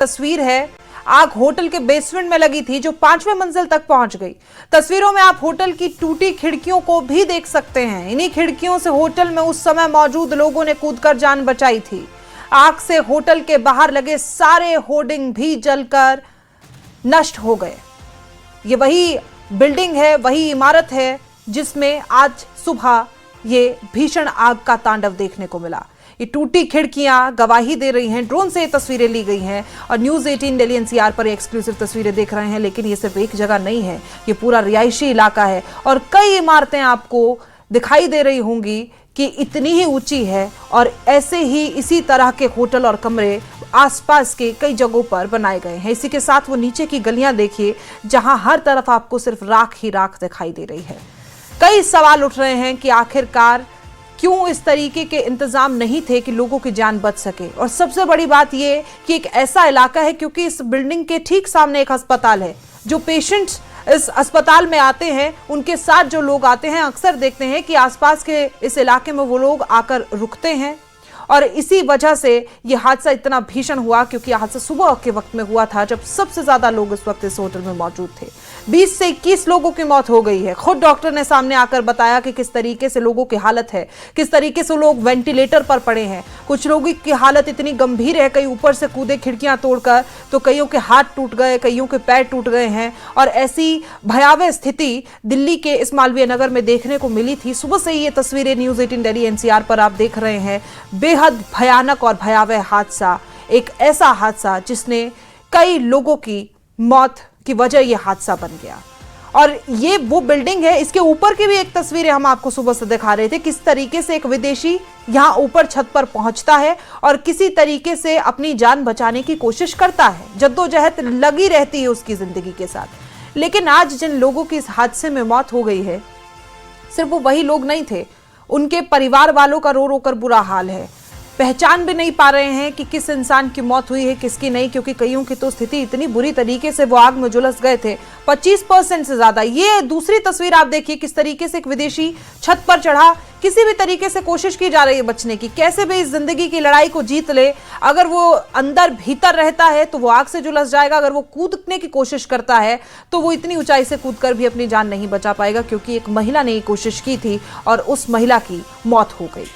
तस्वीर है। आग होटल के बेसमेंट में लगी थी जो 5वें मंजिल तक पहुंच गई। तस्वीरों में आप होटल की टूटी खिड़कियों को भी देख सकते हैं। इन्हीं खिड़कियों से होटल में उस समय मौजूद लोगों ने कूदकर जान बचाई थी। आग से होटल के बाहर लगे सारे होर्डिंग भी जलकर नष्ट हो गए। ये वही बिल्डिंग है, वही इमारत है जिसमें आज सुबह ये भीषण आग का तांडव देखने को मिला। ये टूटी खिड़कियां गवाही दे रही हैं। ड्रोन से ये तस्वीरें ली गई हैं और न्यूज़ 18 दिल्ली एनसीआर पर एक्सक्लूसिव तस्वीरें देख रहे हैं। लेकिन ये सिर्फ एक जगह नहीं है, ये पूरा रिहायशी इलाका है और कई इमारतें आपको दिखाई दे रही होंगी कि इतनी ही ऊंची है और ऐसे ही इसी तरह के होटल और कमरे आसपास के कई जगहों पर बनाए गए हैं। इसी के साथ वो नीचे की गलियां देखिए जहां हर तरफ आपको सिर्फ राख ही राख दिखाई दे रही है। कई सवाल उठ रहे हैं कि आखिरकार क्यों इस तरीके के इंतजाम नहीं थे कि लोगों की जान बच सके। और सबसे बड़ी बात यह कि एक ऐसा इलाका है क्योंकि इस बिल्डिंग के ठीक सामने एक अस्पताल है। जो पेशेंट्स इस अस्पताल में आते हैं उनके साथ जो लोग आते हैं अक्सर देखते हैं कि आसपास के इस इलाके में वो लोग आकर रुकते हैं और इसी वजह से ये हादसा इतना भीषण हुआ क्योंकि हादसा सुबह के वक्त में हुआ था जब सबसे ज्यादा लोग इस वक्त इस होटल में मौजूद थे। 20 से 21 लोगों की मौत हो गई है। खुद डॉक्टर ने सामने आकर बताया कि किस तरीके से लोगों की हालत है, किस तरीके से लोग वेंटिलेटर पर पड़े हैं। कुछ लोगों की हालत इतनी गंभीर है, कई ऊपर से कूदे खिड़कियां तोड़कर, तो कईयों के हाथ टूट गए, कईयों के पैर टूट गए हैं। और ऐसी भयावह स्थिति दिल्ली के इस मालवीय नगर में देखने को मिली थी। सुबह से ही ये तस्वीरें न्यूज़ 18 दिल्ली एनसीआर पर आप देख रहे हैं। बेहद भयानक और भयावह हादसा, एक ऐसा हादसा जिसने कई लोगों की मौत की वजह यह हादसा बन गया। और ये वो बिल्डिंग है, इसके ऊपर की भी एक तस्वीरें हम आपको सुबह से दिखा रहे थे किस तरीके से एक विदेशी यहां ऊपर छत पर पहुंचता है और किसी तरीके से अपनी जान बचाने की कोशिश करता है। जद्दोजहद लगी रहती है उसकी जिंदगी के साथ। लेकिन आज जिन लोगों की इस हादसे में मौत हो गई है, सिर्फ वो वही लोग नहीं थे, उनके परिवार वालों का रो रो कर बुरा हाल है। पहचान भी नहीं पा रहे हैं कि किस इंसान की मौत हुई है किसकी नहीं, क्योंकि कईयों की तो स्थिति इतनी बुरी तरीके से वो आग में झुलस गए थे। 25% से ज्यादा। ये दूसरी तस्वीर आप देखिए किस तरीके से एक विदेशी छत पर चढ़ा, किसी भी तरीके से कोशिश की जा रही है बचने की, कैसे भी इस जिंदगी की लड़ाई को जीत ले। अगर वो अंदर भीतर रहता है तो वो आग से झुलस जाएगा, अगर वो कूदने की कोशिश करता है तो वो इतनी ऊंचाई से कूदकर भी अपनी जान नहीं बचा पाएगा, क्योंकि एक महिला ने ये कोशिश की थी और उस महिला की मौत हो गई।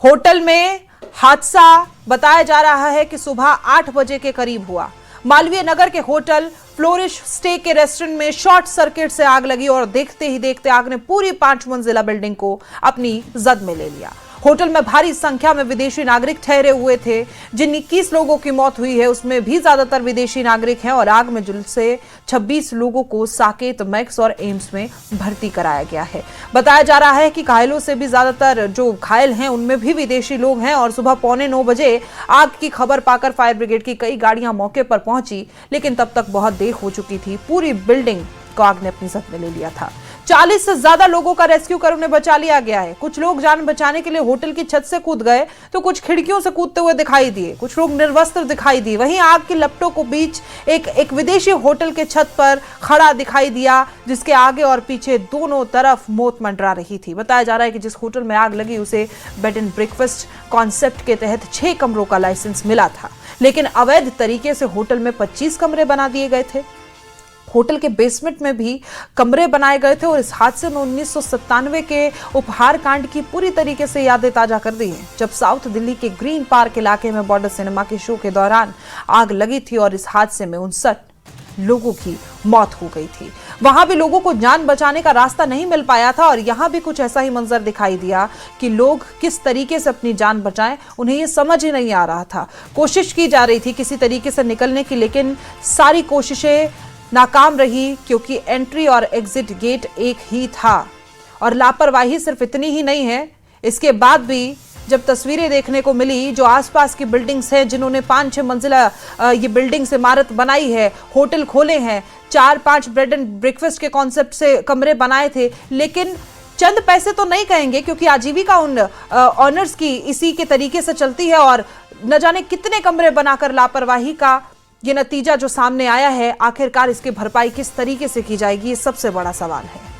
होटल में हादसा बताया जा रहा है कि सुबह 8 बजे के करीब हुआ। मालवीय नगर के होटल फ्लोरिश स्टे के रेस्टोरेंट में शॉर्ट सर्किट से आग लगी और देखते ही देखते आग ने पूरी 5 मंजिला बिल्डिंग को अपनी जद में ले लिया। होटल में भारी संख्या में विदेशी नागरिक ठहरे हुए थे। जिन 21 लोगों की मौत हुई है उसमें भी ज्यादातर विदेशी नागरिक हैं और आग में झुलसे 26 लोगों को साकेत, मैक्स और एम्स में भर्ती कराया गया है। बताया जा रहा है कि घायलों से भी ज्यादातर जो घायल हैं उनमें भी विदेशी लोग हैं। और सुबह 8:45 बजे आग की खबर पाकर फायर ब्रिगेड की कई गाड़ियां मौके पर पहुंची, लेकिन तब तक बहुत देर हो चुकी थी। पूरी बिल्डिंग को आग ने अपनी जद में ले लिया था। 40 से ज्यादा लोगों का रेस्क्यू कर उन्हें बचा लिया गया है। कुछ लोग जान बचाने के लिए होटल की छत से कूद गए तो कुछ खिड़कियों से कूदते हुए दिखाई दिए, कुछ लोग निर्वस्त्र दिखाई दिए। वहीं आग की लपटों को बीच एक विदेशी होटल के छत पर खड़ा दिखाई दिया, जिसके आगे और पीछे दोनों तरफ मौत मंडरा रही थी। बताया जा रहा है कि जिस होटल में आग लगी उसे बेड एंड ब्रेकफास्ट कॉन्सेप्ट के तहत 6 कमरों का लाइसेंस मिला था, लेकिन अवैध तरीके से होटल में 25 कमरे बना दिए गए थे। होटल के बेसमेंट में भी कमरे बनाए गए थे और इस हादसे में 1997 के उपहार कांड की पूरी तरीके से यादें ताजा कर दी हैं, जब साउथ दिल्ली के ग्रीन पार्क इलाके में बॉर्डर सिनेमा के शो के दौरान आग लगी थी और इस हादसे में 59 लोगों की मौत हो गई थी। वहां भी लोगों को जान बचाने का रास्ता नहीं मिल पाया था और यहां भी कुछ ऐसा ही मंजर दिखाई दिया कि लोग किस तरीके से अपनी जान बचाएं, उन्हें ये समझ ही नहीं आ रहा था। कोशिश की जा रही थी किसी तरीके से निकलने की, लेकिन सारी कोशिशें नाकाम रही क्योंकि एंट्री और एग्जिट गेट एक ही था। और लापरवाही सिर्फ इतनी ही नहीं है, इसके बाद भी जब तस्वीरें देखने को मिली जो आसपास की बिल्डिंग्स हैं, जिन्होंने 5-6 मंजिला ये बिल्डिंग्स इमारत बनाई है, होटल खोले हैं, 4-5 बेड एंड ब्रेकफास्ट के कॉन्सेप्ट से कमरे बनाए थे, लेकिन चंद पैसे तो नहीं कहेंगे क्योंकि आजीविका उन ऑनर्स की इसी के तरीके से चलती है और न जाने कितने कमरे बनाकर लापरवाही का ये नतीजा जो सामने आया है। आखिरकार इसकी भरपाई किस तरीके से की जाएगी, ये सबसे बड़ा सवाल है।